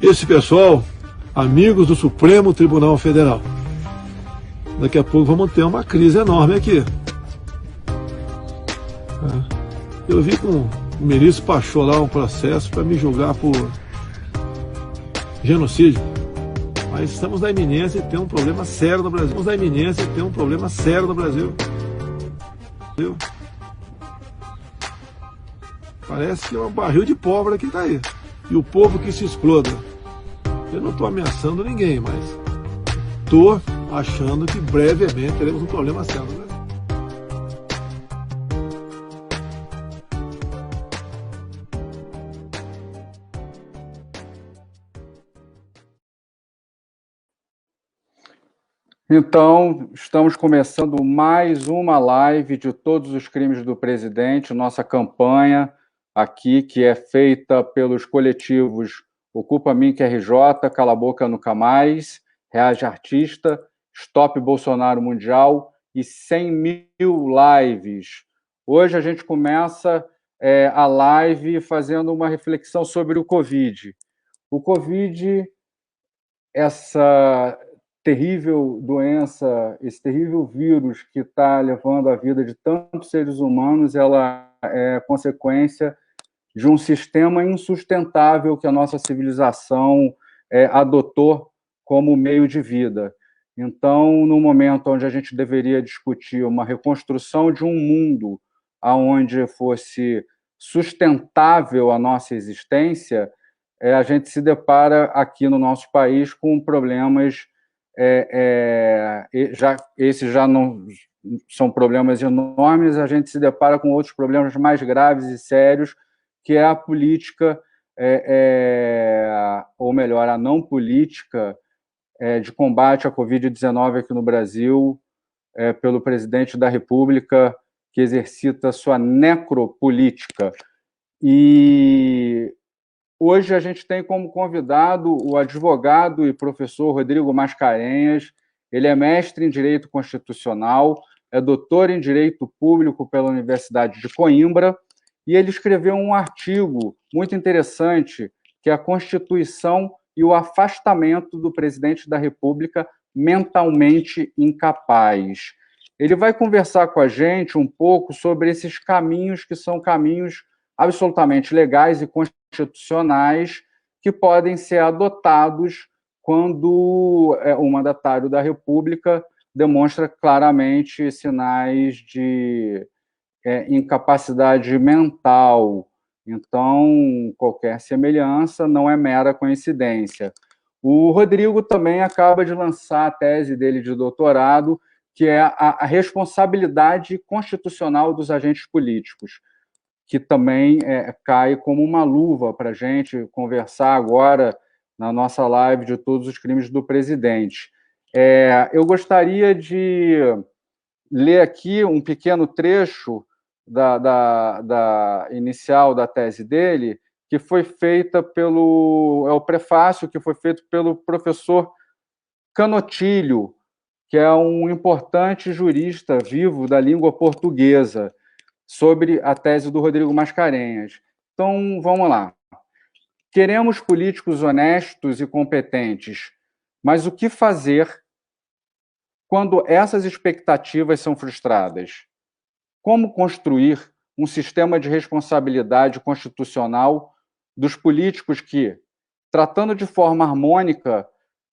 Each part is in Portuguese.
Esse pessoal, amigos do Supremo Tribunal Federal. Daqui a pouco vamos ter uma crise enorme aqui. Eu vi com o ministro Pachô lá um processo para me julgar por genocídio. Mas estamos na iminência de ter um problema sério no Brasil. Estamos na iminência de ter um problema sério no Brasil. Parece que é um barril de pólvora que está aí. E o povo que se exploda. Eu não estou ameaçando ninguém, mas estou achando que brevemente teremos um problema sério no Brasil. Então, estamos começando mais uma live de todos os crimes do presidente, nossa campanha aqui, que é feita pelos coletivos Ocupa Minc RJ, Cala a Boca Nunca Mais, Reage Artista, Stop Bolsonaro Mundial e 100 mil lives. Hoje a gente começa a live fazendo uma reflexão sobre o Covid. O Covid, essa terrível doença, esse terrível vírus que está levando a vida de tantos seres humanos, ela é consequência de um sistema insustentável que a nossa civilização adotou como meio de vida. Então, no momento onde a gente deveria discutir uma reconstrução de um mundo onde fosse sustentável a nossa existência, a gente se depara aqui no nosso país com problemas, esses já não são problemas enormes, a gente se depara com outros problemas mais graves e sérios, que é a política, ou melhor, a não política de combate à Covid-19 aqui no Brasil, pelo presidente da República, que exercita sua necropolítica. E hoje a gente tem como convidado o advogado e professor Rodrigo Mascarenhas. Ele é mestre em Direito Constitucional, é doutor em Direito Público pela Universidade de Coimbra, e ele escreveu um artigo muito interessante, que é a Constituição e o afastamento do presidente da República mentalmente incapaz. Ele vai conversar com a gente um pouco sobre esses caminhos que são caminhos absolutamente legais e constitucionais que podem ser adotados quando o mandatário da República demonstra claramente sinais de incapacidade mental. Então, qualquer semelhança não é mera coincidência. O Rodrigo também acaba de lançar a tese dele de doutorado, que é a responsabilidade constitucional dos agentes políticos, que também cai como uma luva para a gente conversar agora na nossa live de todos os crimes do presidente. Eu gostaria de ler aqui um pequeno trecho da inicial da tese dele, que foi feita o prefácio que foi feito pelo professor Canotilho, que é um importante jurista vivo da língua portuguesa, sobre a tese do Rodrigo Mascarenhas. Então, vamos lá. Queremos políticos honestos e competentes, mas o que fazer quando essas expectativas são frustradas? Como construir um sistema de responsabilidade constitucional dos políticos que, tratando de forma harmônica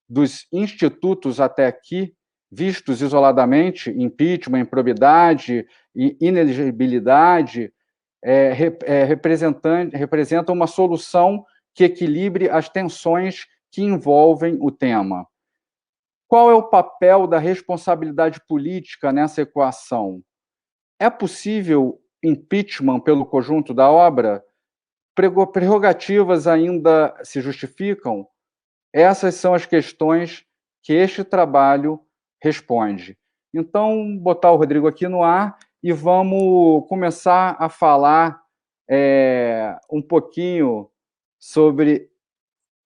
dos institutos até aqui, vistos isoladamente, impeachment, improbidade e inelegibilidade, representam uma solução que equilibre as tensões que envolvem o tema. Qual é o papel da responsabilidade política nessa equação? É possível impeachment pelo conjunto da obra? Prerrogativas ainda se justificam? Essas são as questões que este trabalho responde. Então, botar o Rodrigo aqui no ar e vamos começar a falar um pouquinho sobre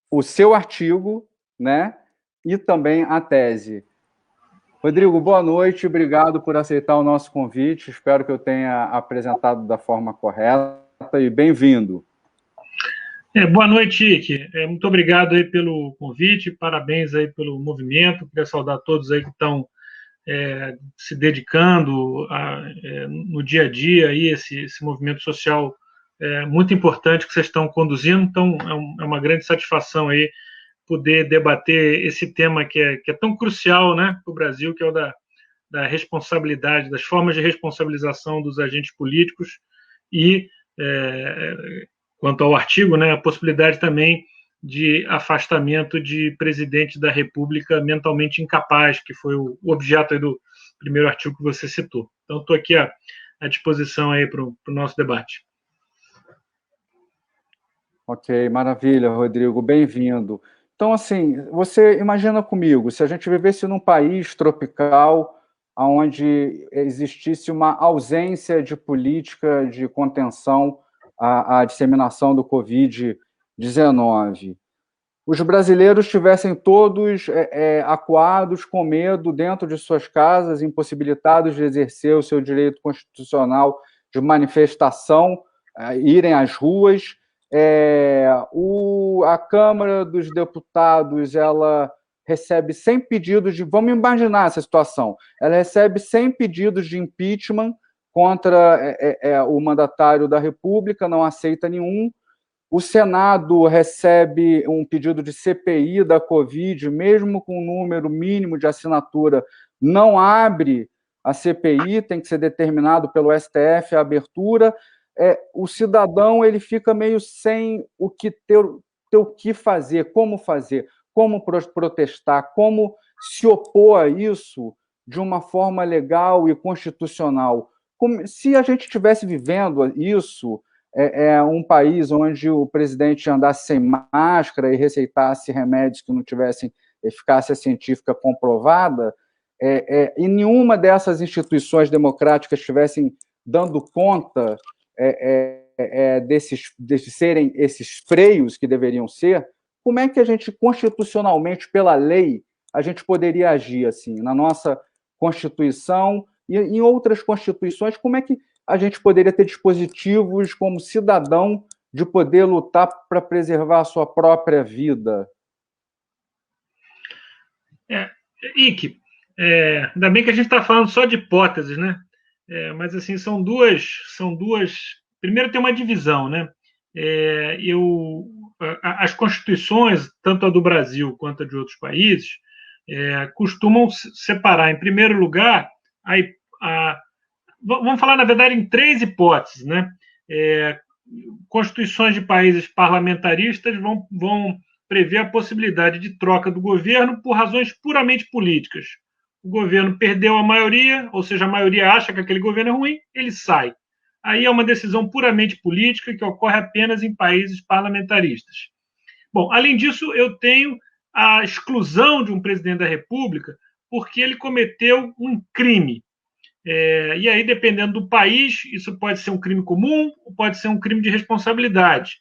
o seu artigo, né? E também a tese. Rodrigo, boa noite, obrigado por aceitar o nosso convite, espero que eu tenha apresentado da forma correta. e bem-vindo. Boa noite, Ike. Muito obrigado aí pelo convite, parabéns aí pelo movimento. Queria saudar todos aí que estão se dedicando no dia a dia aí esse movimento social muito importante que vocês estão conduzindo. Então é uma grande satisfação aí poder debater esse tema que é tão crucial, né, para o Brasil, que é o da responsabilidade, das formas de responsabilização dos agentes políticos e quanto ao artigo, né, a possibilidade também de afastamento de presidente da República mentalmente incapaz, que foi o objeto aí do primeiro artigo que você citou. Então, estou aqui à disposição aí para o nosso debate. Ok, maravilha, Rodrigo, bem-vindo. Então, assim, você imagina comigo, se a gente vivesse num país tropical, onde existisse uma ausência de política de contenção à disseminação do Covid-19. Os brasileiros estivessem todos acuados, com medo, dentro de suas casas, impossibilitados de exercer o seu direito constitucional de manifestação, irem às ruas. A Câmara dos Deputados, ela recebe 100 pedidos de... Vamos imaginar essa situação. Ela recebe 100 pedidos de impeachment contra o mandatário da República, não aceita nenhum. O Senado recebe um pedido de CPI da Covid, mesmo com um número mínimo de assinatura, não abre a CPI, tem que ser determinado pelo STF a abertura. O cidadão ele fica meio sem ter o que fazer, como protestar, como se opor a isso de uma forma legal e constitucional. Se a gente estivesse vivendo isso, um país onde o presidente andasse sem máscara e receitasse remédios que não tivessem eficácia científica comprovada, e nenhuma dessas instituições democráticas estivessem dando conta desses serem esses freios que deveriam ser, como é que a gente, constitucionalmente, pela lei, a gente poderia agir assim? Na nossa Constituição e em outras constituições, como é que a gente poderia ter dispositivos como cidadão de poder lutar para preservar a sua própria vida? Ike, ainda bem que a gente está falando só de hipóteses, né? Mas assim são duas. Primeiro tem uma divisão, né? As constituições, tanto a do Brasil quanto a de outros países, costumam separar, em primeiro lugar, vamos falar, na verdade, em 3 hipóteses, né? Constituições de países parlamentaristas vão prever a possibilidade de troca do governo por razões puramente políticas. O governo perdeu a maioria, ou seja, a maioria acha que aquele governo é ruim, ele sai. Aí é uma decisão puramente política que ocorre apenas em países parlamentaristas. Bom, além disso, eu tenho a exclusão de um presidente da República porque ele cometeu um crime. E aí, dependendo do país, isso pode ser um crime comum ou pode ser um crime de responsabilidade.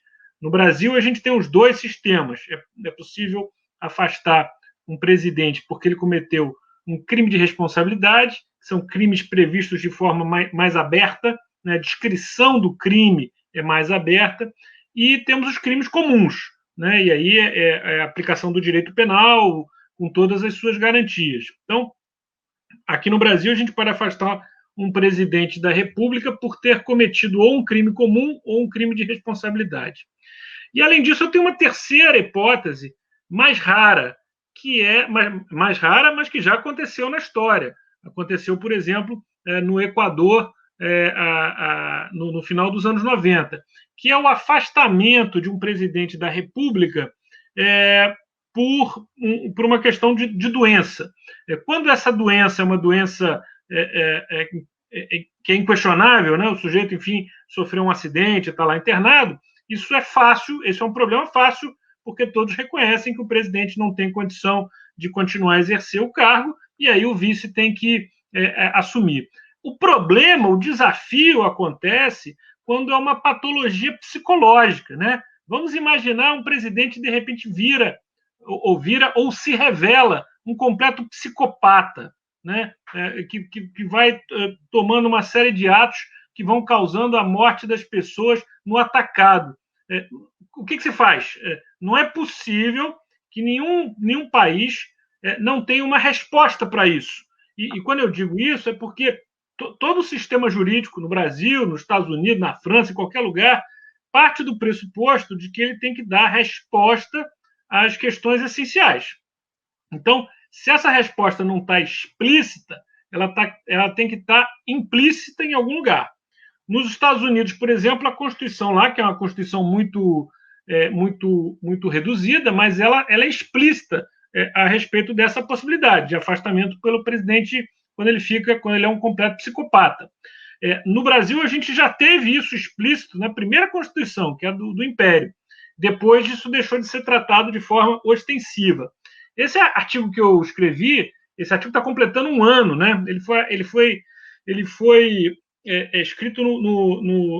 No Brasil, a gente tem os 2 sistemas. É possível afastar um presidente porque ele cometeu um crime de responsabilidade, são crimes previstos de forma mais aberta, né? A descrição do crime é mais aberta, e temos os crimes comuns, né? E aí é a aplicação do direito penal com todas as suas garantias. Então, aqui no Brasil, a gente pode afastar um presidente da República por ter cometido ou um crime comum ou um crime de responsabilidade. E, além disso, eu tenho uma terceira hipótese, mais rara, mais rara, mas que já aconteceu na história. Aconteceu, por exemplo, no Equador, no final dos anos 90, que é o afastamento de um presidente da República por uma questão de doença. Quando essa doença é uma doença que é inquestionável, né? O sujeito, enfim, sofreu um acidente, está lá internado, isso é fácil, esse é um problema fácil, porque todos reconhecem que o presidente não tem condição de continuar a exercer o cargo, e aí o vice tem que assumir. O problema, o desafio acontece quando é uma patologia psicológica, né? Vamos imaginar um presidente de repente vira ou se revela um completo psicopata, né? Que vai tomando uma série de atos que vão causando a morte das pessoas no atacado. O que se faz? Não é possível que nenhum país não tenha uma resposta para isso. E quando eu digo isso, é porque todo o sistema jurídico no Brasil, nos Estados Unidos, na França, em qualquer lugar, parte do pressuposto de que ele tem que dar resposta às questões essenciais. Então, se essa resposta não está explícita, ela tem que estar implícita em algum lugar. Nos Estados Unidos, por exemplo, a Constituição lá, que é uma Constituição muito reduzida, mas ela é explícita a respeito dessa possibilidade de afastamento pelo presidente quando ele é um completo psicopata. No Brasil, a gente já teve isso explícito na primeira Constituição, que é do Império. Depois, isso deixou de ser tratado de forma ostensiva. Esse artigo que eu escrevi, esse artigo está completando um ano, né? Ele foi escrito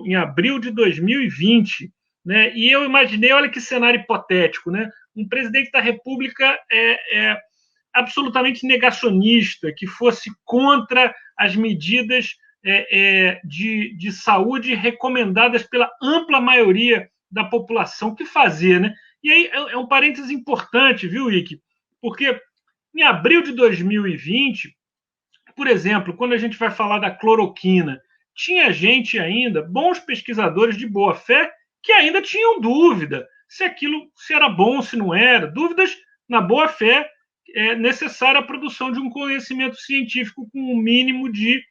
em abril de 2020, né? E eu imaginei, olha que cenário hipotético, né? Um presidente da República absolutamente negacionista, que fosse contra as medidas de saúde recomendadas pela ampla maioria da população. O que fazer, né? E aí é um parênteses importante, viu, Ike? Porque em abril de 2020, por exemplo, quando a gente vai falar da cloroquina, tinha gente ainda, bons pesquisadores de boa fé, que ainda tinham dúvida se era bom, se não era. Dúvidas na boa fé é necessária a produção de um conhecimento científico com um mínimo de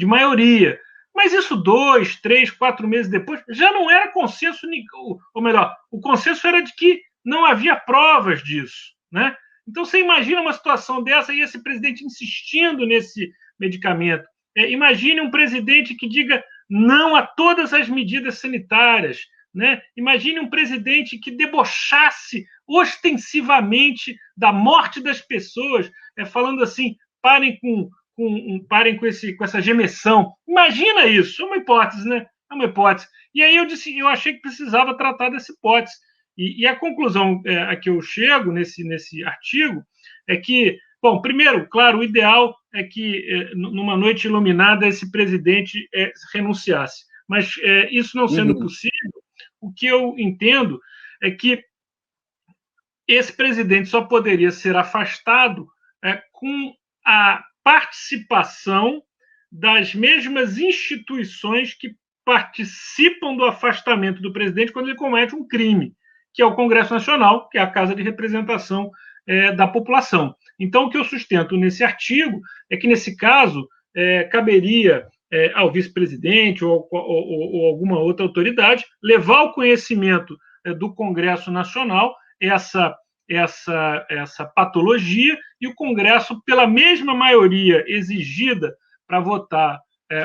maioria. Mas isso 2, 3, 4 meses depois já não era consenso, ou melhor, o consenso era de que não havia provas disso, né? Então você imagina uma situação dessa e esse presidente insistindo nesse medicamento. Imagine um presidente que diga não a todas as medidas sanitárias, né? Imagine um presidente que debochasse ostensivamente da morte das pessoas, falando assim, parem com essa gemessão. Imagina isso, é uma hipótese, né? É uma hipótese. E aí eu achei que precisava tratar dessa hipótese. E a conclusão a que eu chego nesse artigo é que, bom, primeiro, claro, o ideal é que numa noite iluminada esse presidente renunciasse. Mas isso não sendo possível, o que eu entendo é que esse presidente só poderia ser afastado com a participação das mesmas instituições que participam do afastamento do presidente quando ele comete um crime, que é o Congresso Nacional, que é a casa de representação da população. Então, o que eu sustento nesse artigo é que, nesse caso, caberia ao vice-presidente ou alguma outra autoridade levar ao conhecimento do Congresso Nacional essa patologia e o Congresso, pela mesma maioria exigida para votar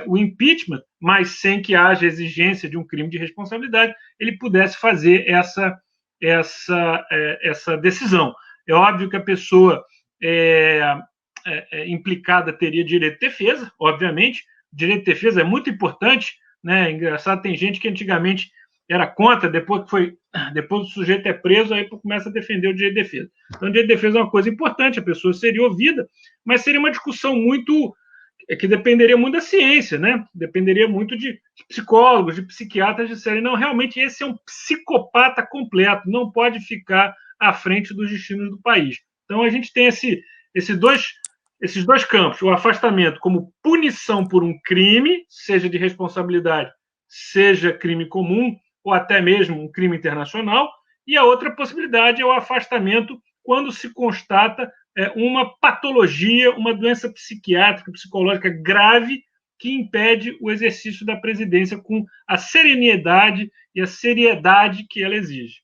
o impeachment, mas sem que haja exigência de um crime de responsabilidade, ele pudesse fazer essa decisão. É óbvio que a pessoa implicada teria direito de defesa, obviamente. Direito de defesa é muito importante, né? Engraçado, tem gente que antigamente era contra, depois o sujeito é preso, aí começa a defender o direito de defesa. Então, o direito de defesa é uma coisa importante, a pessoa seria ouvida, mas seria uma discussão que dependeria muito da ciência, né? Dependeria muito de psicólogos, de psiquiatras disserem, não, realmente esse é um psicopata completo, não pode ficar à frente dos destinos do país. Então, a gente tem esses dois campos, o afastamento como punição por um crime, seja de responsabilidade, seja crime comum, ou até mesmo um crime internacional, e a outra possibilidade é o afastamento quando se constata uma patologia, uma doença psiquiátrica, psicológica grave que impede o exercício da presidência com a serenidade e a seriedade que ela exige.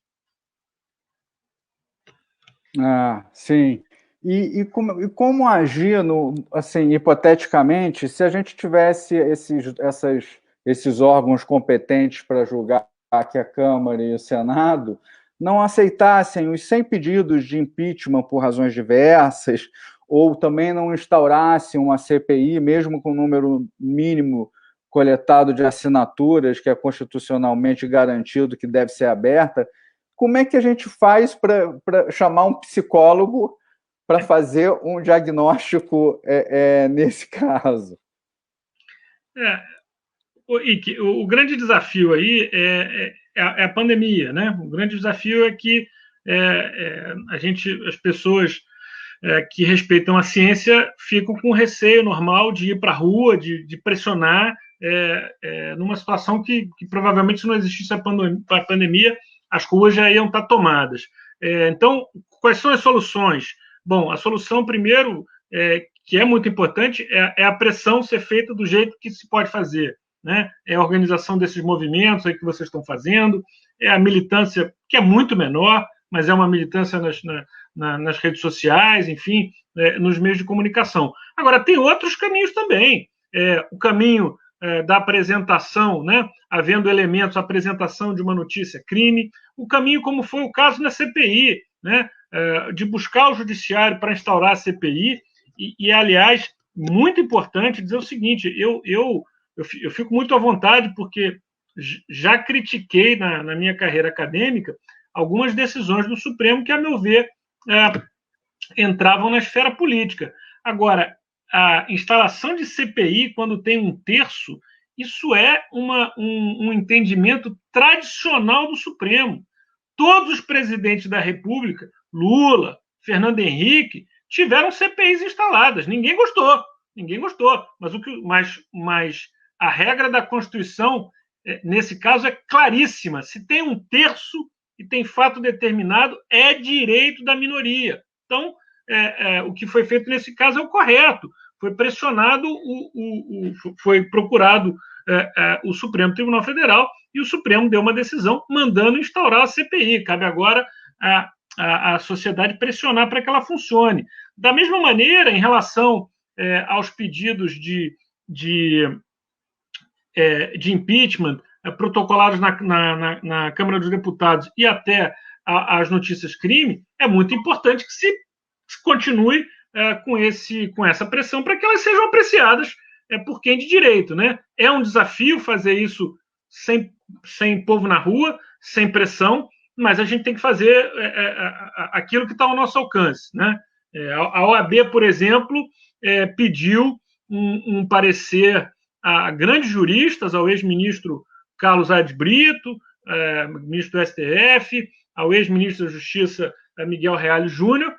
Sim. E como agir, assim, hipoteticamente, se a gente tivesse esses órgãos competentes para julgar que a Câmara e o Senado não aceitassem os 100 pedidos de impeachment por razões diversas, ou também não instaurassem uma CPI, mesmo com o número mínimo coletado de assinaturas, que é constitucionalmente garantido que deve ser aberta, como é que a gente faz para chamar um psicólogo para fazer um diagnóstico nesse caso? o grande desafio aí é a pandemia, né? O grande desafio é que as pessoas que respeitam a ciência ficam com receio normal de ir para a rua, de pressionar, numa situação que provavelmente, se não existisse a pandemia, as ruas já iam estar tomadas. Então, quais são as soluções? Bom, a solução, primeiro, que é muito importante, é a pressão ser feita do jeito que se pode fazer, né? É a organização desses movimentos aí que vocês estão fazendo, é a militância, que é muito menor, mas é uma militância nas redes sociais, enfim, nos meios de comunicação. Agora, tem outros caminhos também. O caminho da apresentação, né? Havendo elementos, apresentação de uma notícia crime, o caminho, como foi o caso na CPI, né? De buscar o judiciário para instaurar a CPI, aliás, muito importante dizer o seguinte, eu fico muito à vontade, porque já critiquei na minha carreira acadêmica algumas decisões do Supremo que, a meu ver, entravam na esfera política. Agora, a instalação de CPI, quando tem 1/3, isso é um entendimento tradicional do Supremo. Todos os presidentes da República, Lula, Fernando Henrique, tiveram CPIs instaladas. Ninguém gostou. Mas a regra da Constituição, nesse caso, é claríssima. Se tem 1/3 e tem fato determinado, é direito da minoria. Então, o que foi feito nesse caso é o correto. Foi pressionado, foi procurado o Supremo Tribunal Federal, e o Supremo deu uma decisão mandando instaurar a CPI. Cabe agora a sociedade pressionar para que ela funcione. Da mesma maneira, em relação aos pedidos de impeachment protocolados na Câmara dos Deputados e até as notícias crime, é muito importante que se continue com essa pressão para que elas sejam apreciadas por quem de direito, né? É um desafio fazer isso sem povo na rua, sem pressão, mas a gente tem que fazer aquilo que está ao nosso alcance, né? A OAB, por exemplo, pediu um parecer a grandes juristas, ao ex-ministro Carlos Aires Brito, ministro do STF, ao ex-ministro da Justiça Miguel Reale Júnior,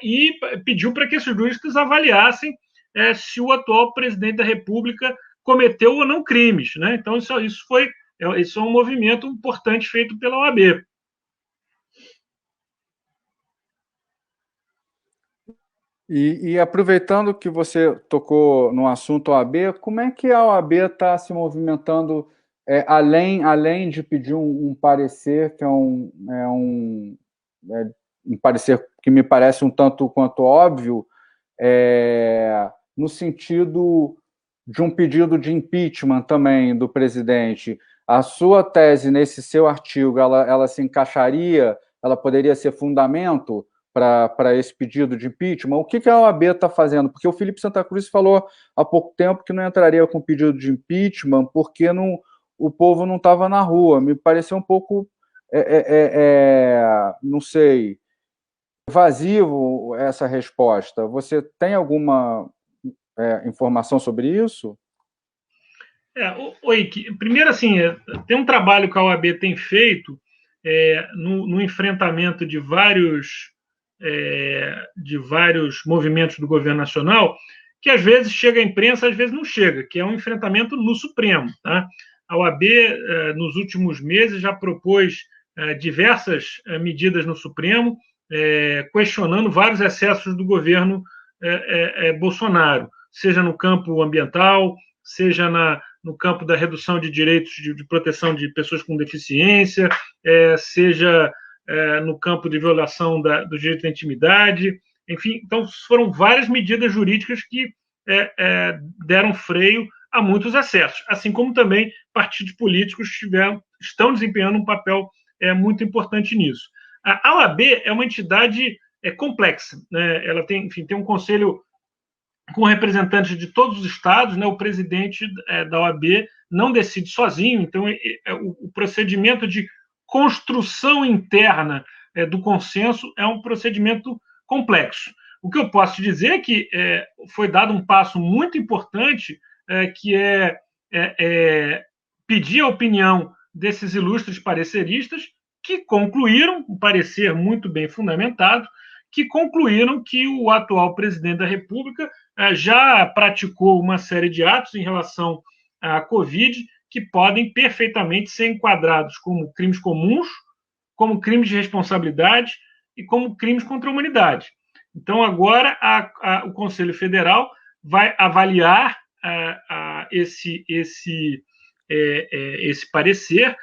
e pediu para que esses juristas avaliassem se o atual presidente da República cometeu ou não crimes, né? Então, isso é um movimento importante feito pela OAB. E aproveitando que você tocou no assunto OAB, como é que a OAB está se movimentando, além de pedir um parecer, que é um parecer que me parece um tanto quanto óbvio, no sentido de um pedido de impeachment também do presidente? A sua tese, nesse seu artigo, ela se encaixaria, ela poderia ser fundamento para esse pedido de impeachment? O que a OAB está fazendo? Porque o Felipe Santa Cruz falou há pouco tempo que não entraria com pedido de impeachment porque o povo não estava na rua. Me pareceu um pouco, não sei, evasivo essa resposta. Você tem alguma informação sobre isso? Primeiro, assim, tem um trabalho que a OAB tem feito no enfrentamento de vários movimentos do governo nacional, que às vezes chega à imprensa, às vezes não chega, que é um enfrentamento no Supremo, tá? A OAB, nos últimos meses, já propôs diversas medidas no Supremo, questionando vários excessos do governo Bolsonaro, seja no campo ambiental, seja no campo da redução de direitos de proteção de pessoas com deficiência, seja no campo de violação do direito à intimidade, enfim. Então, foram várias medidas jurídicas que deram freio a muitos excessos, assim como também partidos políticos estão desempenhando um papel muito importante nisso. A OAB é uma entidade complexa, né? Ela tem um conselho com representantes de todos os estados, né? O presidente da OAB não decide sozinho, então o procedimento de construção interna do consenso é um procedimento complexo. O que eu posso te dizer é que foi dado um passo muito importante, que é pedir a opinião desses ilustres pareceristas, que concluíram, um parecer muito bem fundamentado, que concluíram que o atual presidente da República já praticou uma série de atos em relação à Covid que podem perfeitamente ser enquadrados como crimes comuns, como crimes de responsabilidade e como crimes contra a humanidade. Então, agora, o Conselho Federal vai avaliar esse parecer,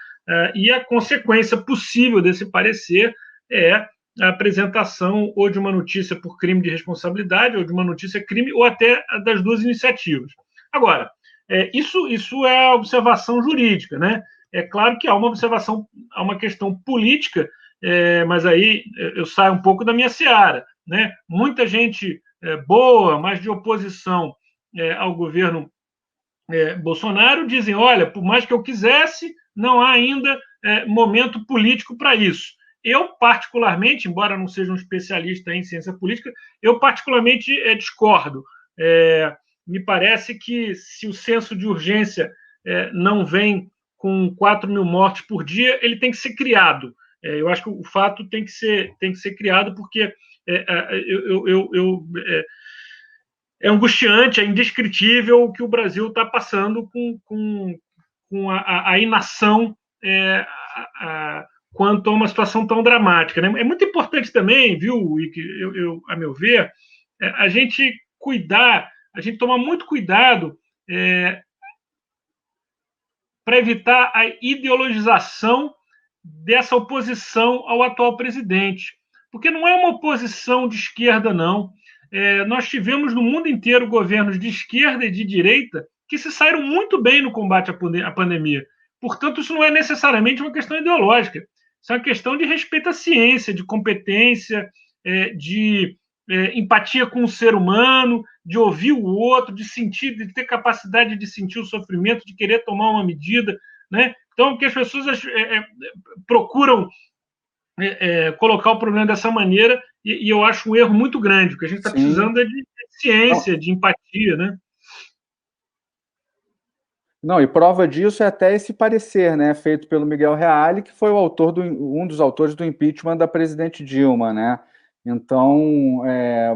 e a consequência possível desse parecer é a apresentação ou de uma notícia por crime de responsabilidade, ou de uma notícia crime, ou até das duas iniciativas. Agora, isso é a observação jurídica, né? É claro que há uma questão política, mas aí eu saio um pouco da minha seara, né? Muita gente boa, mas de oposição ao governo Bolsonaro, dizem, olha, por mais que eu quisesse, não há ainda momento político para isso. Eu, particularmente, embora não seja um especialista em ciência política, eu particularmente discordo. Me parece que se o senso de urgência não vem com 4.000 mortes por dia, ele tem que ser criado. Eu acho que o fato tem que ser criado, porque é angustiante, é indescritível o que o Brasil está passando com a inação quanto a uma situação tão dramática, né? É muito importante também, viu, a meu ver, a gente tomar muito cuidado para evitar a ideologização dessa oposição ao atual presidente. Porque não é uma oposição de esquerda, não. Nós tivemos no mundo inteiro governos de esquerda e de direita que se saíram muito bem no combate à pandemia. Portanto, isso não é necessariamente uma questão ideológica. Isso é uma questão de respeito à ciência, de competência, de empatia com o ser humano, de ouvir o outro, de ter capacidade de sentir o sofrimento, de querer tomar uma medida, né? Então, que as pessoas procuram colocar o problema dessa maneira, e eu acho um erro muito grande. O que a gente está precisando é de ciência, de empatia, né? Não, e prova disso é até esse parecer, né, feito pelo Miguel Reale, que foi um dos autores do impeachment da presidente Dilma, né? Então,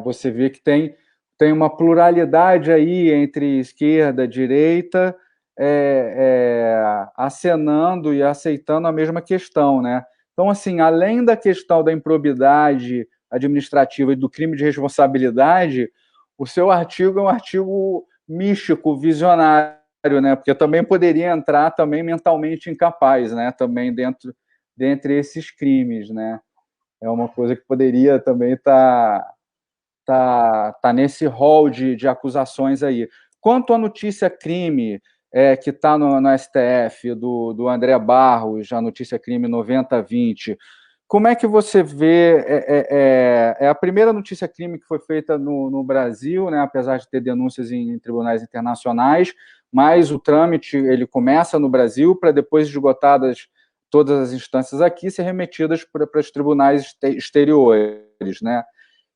você vê que tem uma pluralidade aí entre esquerda e direita, acenando e aceitando a mesma questão, né? Então, assim, além da questão da improbidade administrativa e do crime de responsabilidade, o seu artigo é um artigo místico, visionário, né? Porque também poderia entrar também mentalmente incapaz, né? Também dentre esses crimes, né? É uma coisa que poderia também tá nesse rol de acusações aí. Quanto à notícia crime que está no STF, do André Barros, a notícia crime 9020, como é que você vê? É a primeira notícia crime que foi feita no Brasil, né, apesar de ter denúncias em tribunais internacionais, mas o trâmite ele começa no Brasil para depois, esgotadas todas as instâncias aqui, ser remetidas para os tribunais exteriores, né?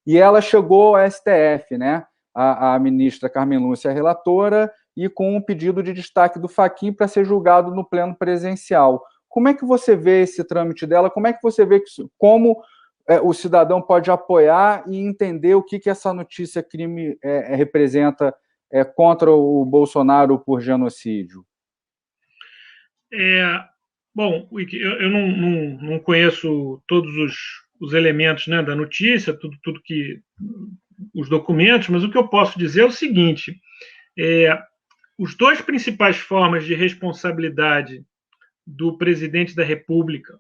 E ela chegou ao STF, né? A ministra Carmen Lúcia, a relatora, e com um pedido de destaque do Fachin para ser julgado no pleno presencial. Como é que você vê esse trâmite dela? Como é que você vê como o cidadão pode apoiar e entender o que essa notícia crime representa contra o Bolsonaro por genocídio? Bom, eu não conheço todos os elementos, né, da notícia, tudo que os documentos, mas o que eu posso dizer é o seguinte: os dois principais formas de responsabilidade do presidente da República,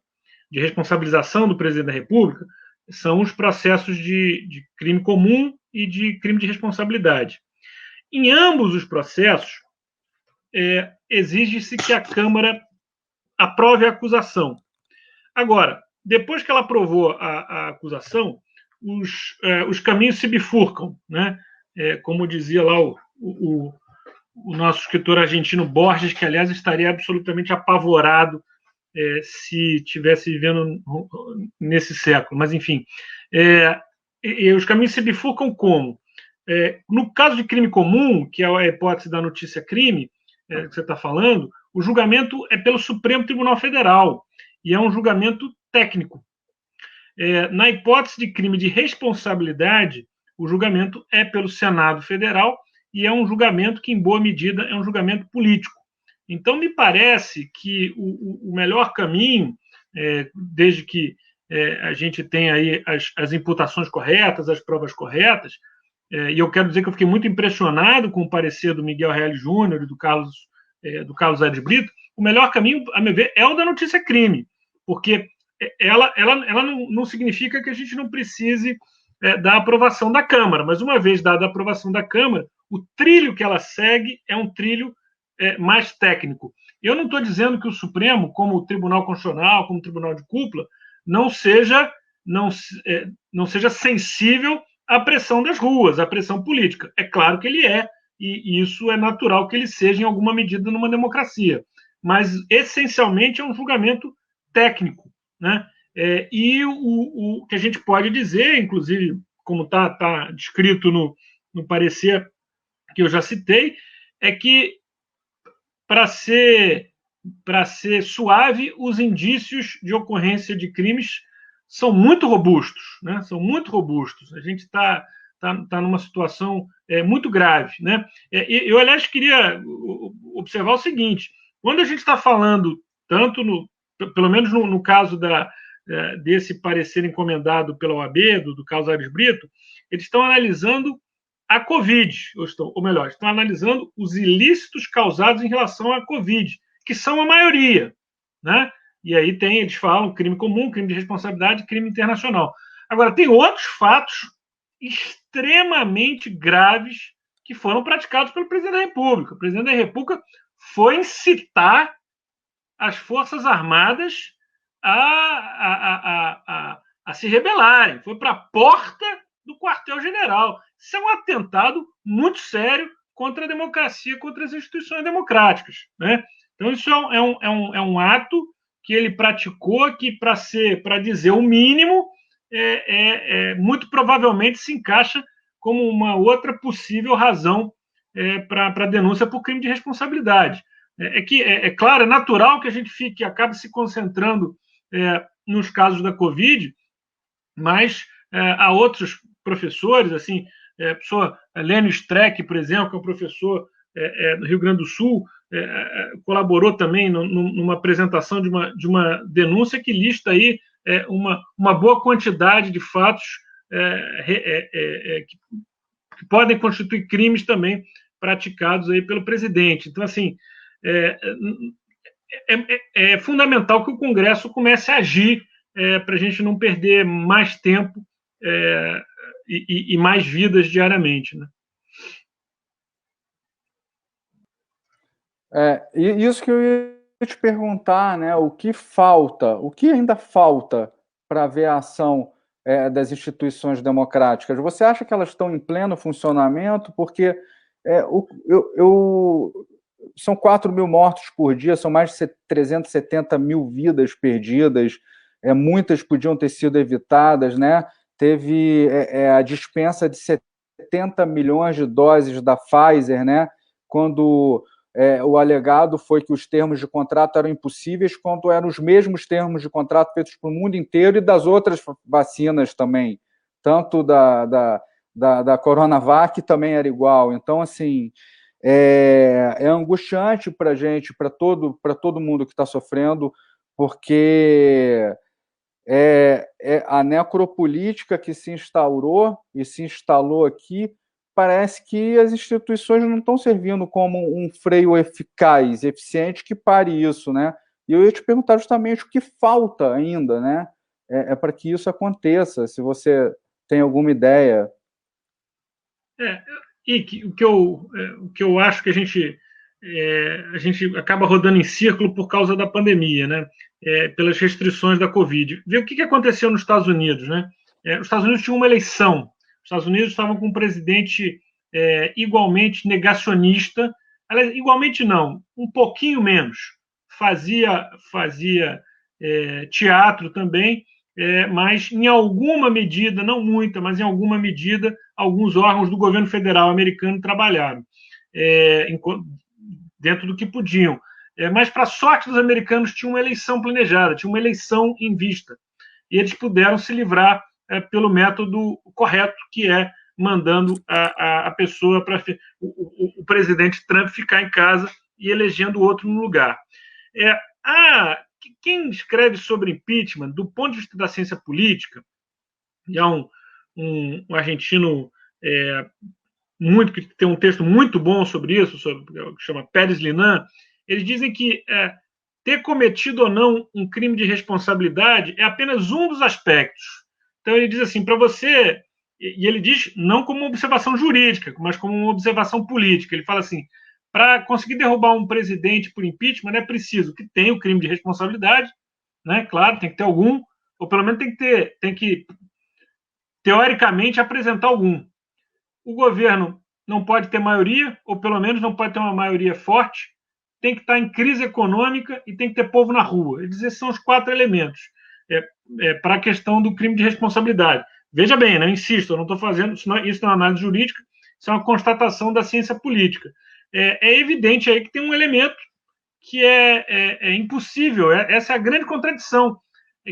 de responsabilização do presidente da República, são os processos de crime comum e de crime de responsabilidade. Em ambos os processos, exige-se que a Câmara aprove a acusação. Agora, depois que ela aprovou a acusação, os caminhos se bifurcam, né? Como dizia lá o nosso escritor argentino Borges, que, aliás, estaria absolutamente apavorado se estivesse vivendo nesse século. Mas, enfim, os caminhos se bifurcam como? No caso de crime comum, que é a hipótese da notícia crime, que você está falando, o julgamento é pelo Supremo Tribunal Federal e é um julgamento técnico. Na hipótese de crime de responsabilidade, o julgamento é pelo Senado Federal e é um julgamento que, em boa medida, é um julgamento político. Então, me parece que o melhor caminho, desde que a gente tenha aí as imputações corretas, as provas corretas, e eu quero dizer que eu fiquei muito impressionado com o parecer do Miguel Reale Júnior e do Carlos Aires Brito. O melhor caminho, a meu ver, é o da notícia crime, porque ela não significa que a gente não precise da aprovação da Câmara, mas uma vez dada a aprovação da Câmara, o trilho que ela segue é um trilho mais técnico. Eu não estou dizendo que o Supremo, como o Tribunal Constitucional, como o Tribunal de Cúpula, não seja sensível à pressão das ruas, à pressão política. É claro que ele é, e isso é natural que ele seja em alguma medida numa democracia. Mas, essencialmente, é um julgamento técnico, né? E o que a gente pode dizer, inclusive, como está descrito no parecer que eu já citei, é que, para ser suave, os indícios de ocorrência de crimes são muito robustos, né? São muito robustos. A gente está numa situação muito grave, né? Eu, aliás, queria observar o seguinte: quando a gente está falando, pelo menos no caso desse parecer encomendado pela OAB, do Carlos Aires Brito, eles estão analisando a Covid, estão analisando os ilícitos causados em relação à Covid, que são a maioria, né? E aí eles falam crime comum, crime de responsabilidade, crime internacional. Agora, tem outros fatos extremamente graves que foram praticados pelo presidente da República. O presidente da República foi incitar as Forças Armadas a se rebelarem. Foi para a porta do quartel-general. Isso é um atentado muito sério contra a democracia, contra as instituições democráticas, né? Então, isso é um ato que ele praticou, que, para dizer o mínimo, muito provavelmente se encaixa como uma outra possível razão para a denúncia por crime de responsabilidade. Claro, é natural que a gente acabe se concentrando nos casos da Covid, mas há outros professores, assim, a professor Lênio Streck, por exemplo, que é um professor do Rio Grande do Sul, colaborou também numa apresentação de uma denúncia que lista aí uma boa quantidade de fatos que podem constituir crimes também praticados aí pelo presidente. Então, assim, é fundamental que o Congresso comece a agir para a gente não perder mais tempo e mais vidas diariamente, né? E isso que eu ia te perguntar, né? O que ainda falta para ver a ação das instituições democráticas? Você acha que elas estão em pleno funcionamento? Porque são 4 mil mortos por dia, são mais de 370 mil vidas perdidas, muitas podiam ter sido evitadas, né? Teve a dispensa de 70 milhões de doses da Pfizer, né? Quando o alegado foi que os termos de contrato eram impossíveis, quando eram os mesmos termos de contrato feitos para o mundo inteiro e das outras vacinas também, tanto da Coronavac também era igual. Então, assim, é angustiante para a gente, para todo mundo que está sofrendo, porque a necropolítica que se instaurou e se instalou aqui, parece que as instituições não estão servindo como um freio eficaz, eficiente, que pare isso, né? E eu ia te perguntar justamente o que falta ainda, né? Para que isso aconteça, se você tem alguma ideia. O que eu acho que a gente acaba rodando em círculo por causa da pandemia, né? Pelas restrições da Covid. Vê o que aconteceu nos Estados Unidos, né? Os Estados Unidos tinham uma eleição. Os Estados Unidos estavam com um presidente igualmente negacionista, aliás, igualmente não, um pouquinho menos. Fazia teatro também, mas em alguma medida, não muita, mas em alguma medida, alguns órgãos do governo federal americano trabalharam dentro do que podiam. mas, para a sorte dos americanos, tinha uma eleição planejada, tinha uma eleição em vista. E eles puderam se livrar pelo método correto, que é mandando a pessoa para o presidente Trump ficar em casa e elegendo outro no lugar. Quem escreve sobre impeachment, do ponto de vista da ciência política, e há um argentino que tem um texto muito bom sobre isso, que chama Pérez Linan, eles dizem que ter cometido ou não um crime de responsabilidade é apenas um dos aspectos. Então ele diz assim, para você, e ele diz não como uma observação jurídica, mas como uma observação política. Ele fala assim, para conseguir derrubar um presidente por impeachment é preciso que tenha o crime de responsabilidade, né? Claro, tem que ter algum, ou pelo menos tem que teoricamente apresentar algum. O governo não pode ter maioria, ou pelo menos não pode ter uma maioria forte, tem que estar em crise econômica e tem que ter povo na rua. Esses são os 4 elementos para a questão do crime de responsabilidade. Veja bem, né, insisto, eu não estou fazendo, isso não é uma análise jurídica, isso é uma constatação da ciência política. É evidente aí que tem um elemento que é impossível, essa é a grande contradição,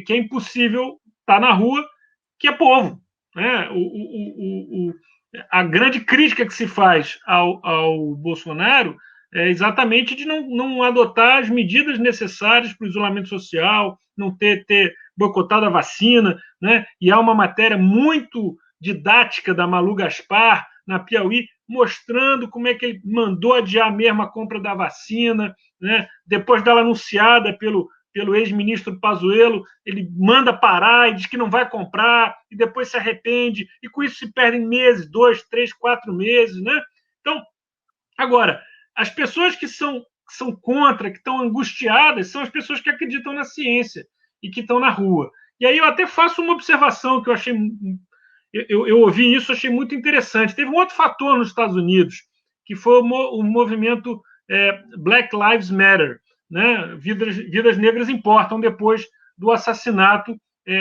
que é impossível estar na rua, que é povo. Né? A grande crítica que se faz ao Bolsonaro é exatamente de não adotar as medidas necessárias para o isolamento social, não ter boicotado a vacina, né? E há uma matéria muito didática da Malu Gaspar, na Piauí, mostrando como é que ele mandou adiar mesmo a compra da vacina, né? Depois dela anunciada pelo ex-ministro Pazuello, ele manda parar e diz que não vai comprar, e depois se arrepende, e com isso se perdem meses, 2, 3, 4 meses, né? Então, agora, as pessoas que são contra, que estão angustiadas, são as pessoas que acreditam na ciência e que estão na rua. E aí eu até faço uma observação que eu achei... Eu ouvi isso, achei muito interessante. Teve um outro fator nos Estados Unidos, que foi o movimento Black Lives Matter, né? Vidas negras importam, depois do assassinato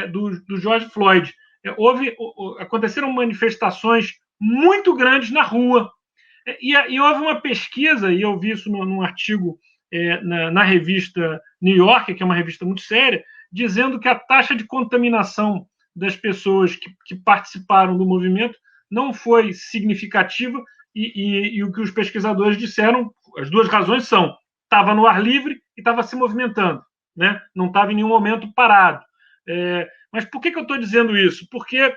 do George Floyd. Aconteceram manifestações muito grandes na rua, e houve uma pesquisa, e eu vi isso num artigo na revista New York, que é uma revista muito séria, dizendo que a taxa de contaminação das pessoas que participaram do movimento não foi significativa, e o que os pesquisadores disseram, as duas razões são: estava no ar livre e estava se movimentando, né? Não estava em nenhum momento parado. Mas por que eu estou dizendo isso? Porque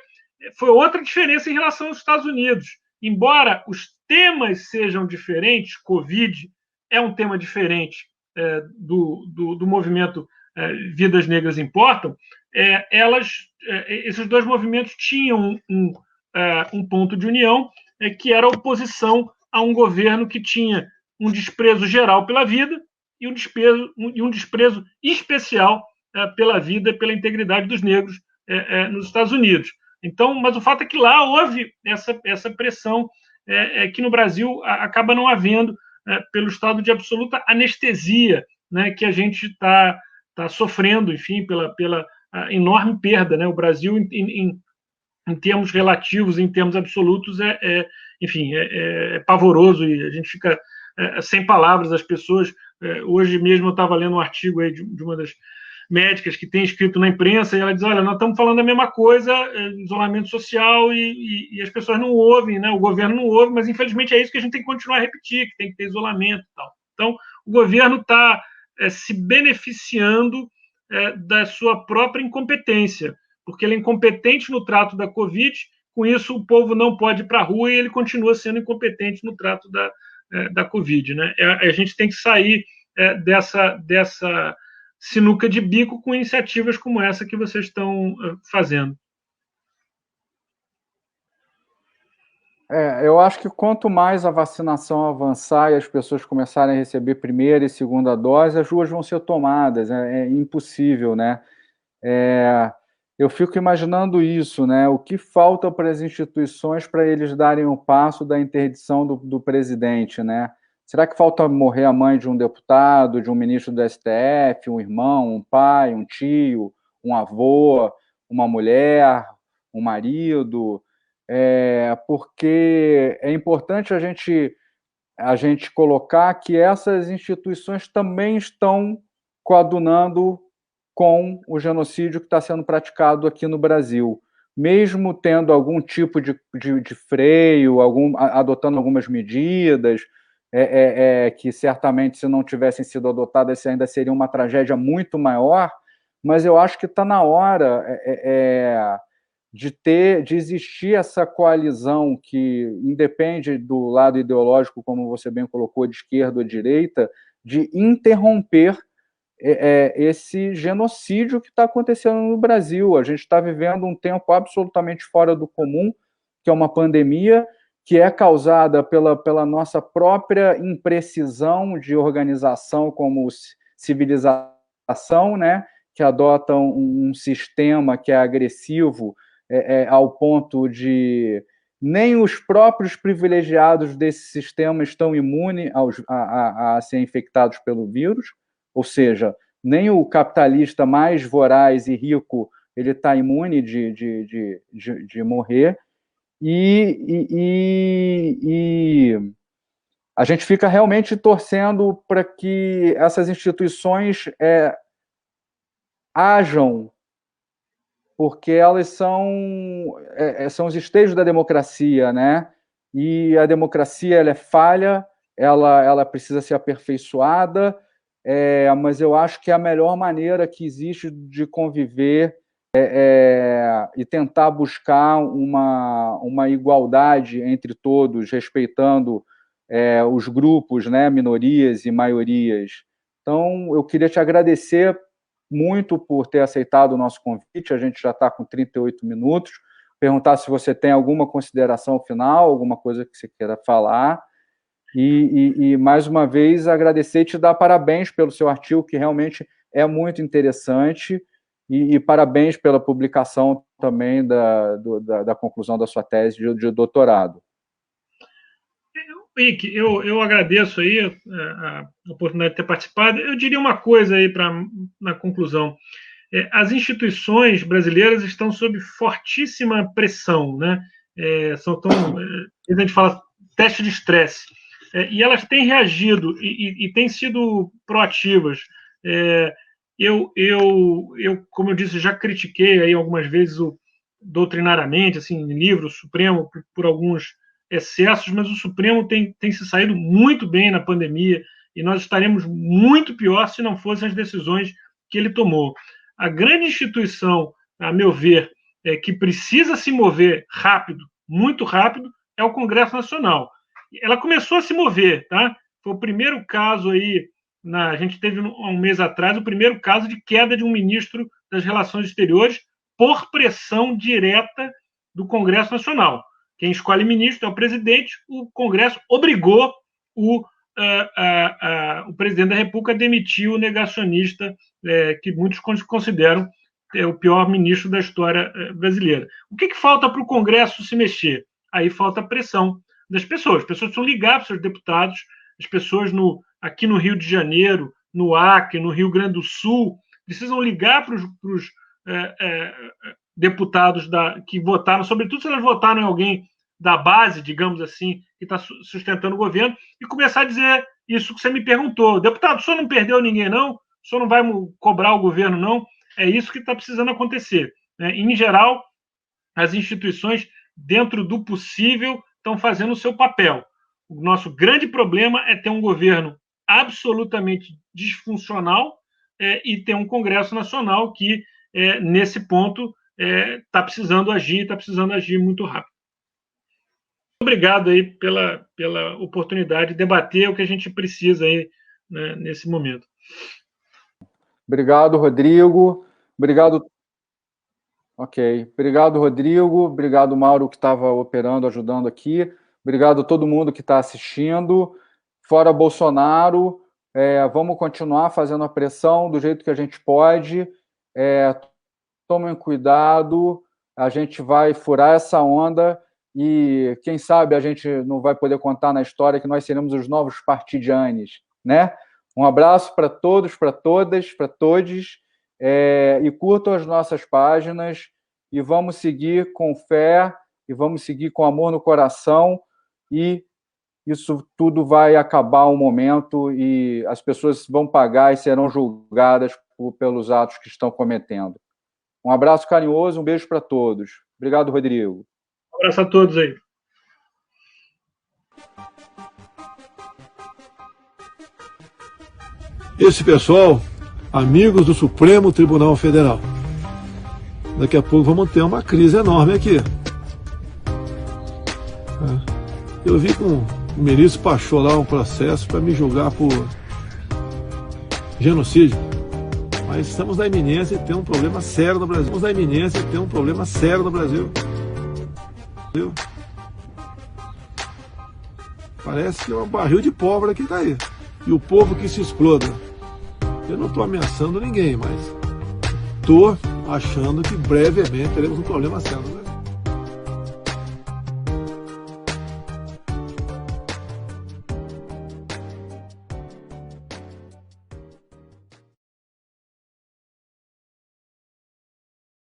foi outra diferença em relação aos Estados Unidos. Embora os temas sejam diferentes, Covid é um tema diferente do movimento Vidas Negras Importam, esses dois movimentos tinham um ponto de união, que era a oposição a um governo que tinha um desprezo geral pela vida e um desprezo especial pela vida, pela integridade dos negros nos Estados Unidos. Então, mas o fato é que lá houve essa pressão que no Brasil acaba não havendo, pelo estado de absoluta anestesia, né, que a gente está sofrendo, enfim, pela enorme perda, né? O Brasil, em termos relativos, em termos absolutos, enfim, é pavoroso, e a gente fica sem palavras. As pessoas, hoje mesmo eu estava lendo um artigo aí de uma das médicas que tem escrito na imprensa, e ela diz: olha, nós estamos falando a mesma coisa, isolamento social, e as pessoas não ouvem, né? O governo não ouve, mas infelizmente é isso que a gente tem que continuar a repetir, que tem que ter isolamento e tal. Então, o governo está se beneficiando da sua própria incompetência, porque ele é incompetente no trato da Covid, com isso o povo não pode ir para a rua e ele continua sendo incompetente no trato da Covid, né? A gente tem que sair dessa sinuca de bico com iniciativas como essa que vocês estão fazendo. Eu acho que quanto mais a vacinação avançar e as pessoas começarem a receber primeira e segunda dose, as ruas vão ser tomadas. É impossível, né? Eu fico imaginando isso, né? O que falta para as instituições para eles darem o passo da interdição do presidente, né? Será que falta morrer a mãe de um deputado, de um ministro do STF, um irmão, um pai, um tio, um avô, uma mulher, um marido? Porque é importante a gente a gente colocar que essas instituições também estão coadunando com o genocídio que está sendo praticado aqui no Brasil, mesmo tendo algum tipo de freio, adotando algumas medidas, que certamente, se não tivessem sido adotadas, ainda seria uma tragédia muito maior, mas eu acho que está na hora de existir essa coalizão que independe do lado ideológico, como você bem colocou, de esquerda ou direita, de interromper esse genocídio que está acontecendo no Brasil. A gente está vivendo um tempo absolutamente fora do comum, que é uma pandemia que é causada pela nossa própria imprecisão de organização como civilização, né, que adota um sistema que é agressivo ao ponto de nem os próprios privilegiados desse sistema estão imunes a ser infectados pelo vírus, ou seja, nem o capitalista mais voraz e rico ele está imune de morrer, e a gente fica realmente torcendo para que essas instituições hajam, porque elas são os esteios da democracia, né? E a democracia ela é falha, ela precisa ser aperfeiçoada, mas eu acho que é a melhor maneira que existe de conviver e tentar buscar uma igualdade entre todos, respeitando os grupos, né, minorias e maiorias. Então, eu queria te agradecer muito por ter aceitado o nosso convite, a gente já está com 38 minutos, perguntar se você tem alguma consideração final, alguma coisa que você queira falar, e mais uma vez agradecer e te dar parabéns pelo seu artigo, que realmente é muito interessante, e parabéns pela publicação também da conclusão da sua tese de doutorado. Henrique, eu agradeço aí a oportunidade de ter participado. Eu diria uma coisa aí na conclusão. As instituições brasileiras estão sob fortíssima pressão, né? A gente fala teste de estresse, e elas têm reagido e têm sido proativas. Como eu disse, já critiquei aí algumas vezes doutrinariamente, assim, em livro, o Supremo por alguns excessos, mas o Supremo tem se saído muito bem na pandemia, e nós estaremos muito pior se não fossem as decisões que ele tomou. A grande instituição, a meu ver, que precisa se mover rápido, muito rápido, é o Congresso Nacional. Ela começou a se mover, tá? Foi o primeiro caso aí, a gente teve há um mês atrás o primeiro caso de queda de um ministro das Relações Exteriores por pressão direta do Congresso Nacional. Quem escolhe ministro é o presidente, o Congresso obrigou o presidente da República a demitir o negacionista, que muitos consideram o pior ministro da história brasileira. O que falta para o Congresso se mexer? Aí falta a pressão das pessoas. As pessoas precisam ligar para os seus deputados, as pessoas aqui no Rio de Janeiro, no Acre, no Rio Grande do Sul, precisam ligar para os deputados que votaram, sobretudo se elas votaram em alguém da base, digamos assim, que está sustentando o governo, e começar a dizer isso que você me perguntou. Deputado, o senhor não perdeu ninguém, não? O senhor não vai cobrar o governo, não? É isso que está precisando acontecer, né? Em geral, as instituições, dentro do possível, estão fazendo o seu papel. O nosso grande problema é ter um governo absolutamente disfuncional e ter um Congresso Nacional que, nesse ponto, está precisando agir muito rápido. Obrigado aí pela oportunidade de debater o que a gente precisa aí, né, nesse momento. Obrigado, Rodrigo. Obrigado. Ok. Obrigado, Rodrigo. Obrigado, Mauro, que estava operando, ajudando aqui. Obrigado a todo mundo que está assistindo. Fora Bolsonaro, vamos continuar fazendo a pressão do jeito que a gente pode. Tomem cuidado, a gente vai furar essa onda e, quem sabe, a gente não vai poder contar na história que nós seremos os novos partidianes, né? Um abraço para todos, para todas, para todos, e curtam as nossas páginas, e vamos seguir com fé, e vamos seguir com amor no coração, e isso tudo vai acabar um momento e as pessoas vão pagar e serão julgadas pelos atos que estão cometendo. Um abraço carinhoso, um beijo para todos. Obrigado, Rodrigo. Um abraço a todos aí. Esse pessoal, amigos do Supremo Tribunal Federal. Daqui a pouco vamos ter uma crise enorme aqui. Eu vi com o ministro Pachô lá um processo para me julgar por genocídio. Mas estamos na iminência de ter um problema sério no Brasil. Estamos na iminência de ter um problema sério no Brasil. Parece que é um barril de pólvora que está aí. E o povo que se exploda. Eu não estou ameaçando ninguém, mas estou achando que brevemente teremos um problema sério no Brasil.